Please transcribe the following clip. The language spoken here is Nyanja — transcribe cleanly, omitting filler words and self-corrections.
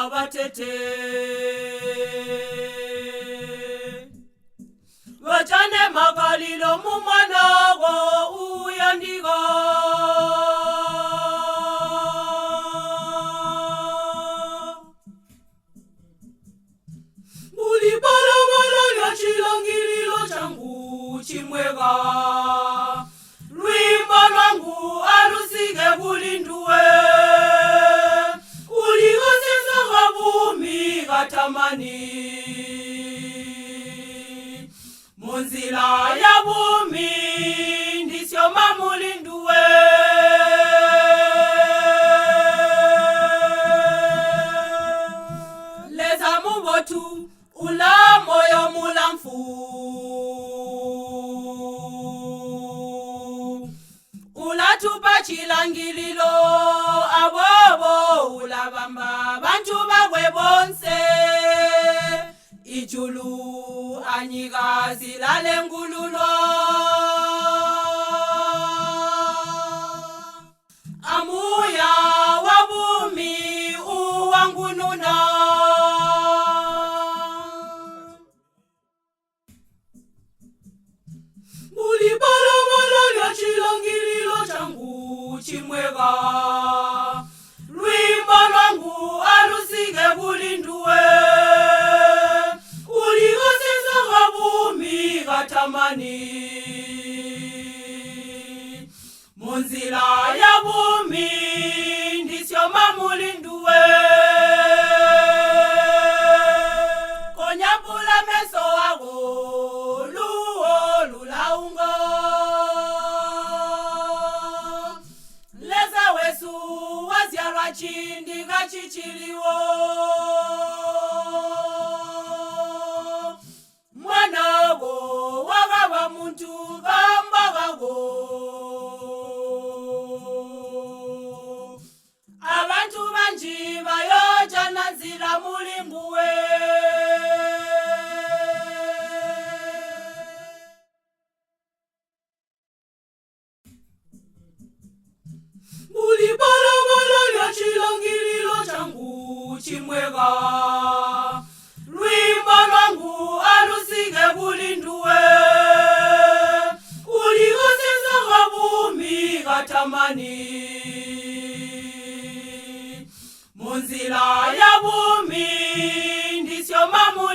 batete Wachane makalilo mumanago uyandiga Mulibala bala ya chilangililo changu chimwega Lwimba lwangu alusige kulinduwe Uligosesa kabumi katamani Munzila ya bumi ndisyo mamulinduwe Leza mubotu ula moyo mulamfu Ula tupa chilangililo abobo ula bamba bantu bagwe bonse Ijulu anyiga zilale ngululo Amuya wabumi uwangununa Mulibala bala ya chilangililo changu chimwega Lwimba lwangu alusige kulinduwe Uligosesa kabumi katamani Munzila ya bumi ndisyo mamulinduwe Konyapula meso wago luo lulaungo Leza wesu wazyalwa chindi kachichiliwo Mwanago wagaba muntu gambagago Abantu banji bayoja nazira mulimbuwe Mulibala bala ya chilangililo changu chimwega Lwimba lwangu alusige kulinduwe Uligosesa kabumi katamani Munzila ya bumi ndisyo mamu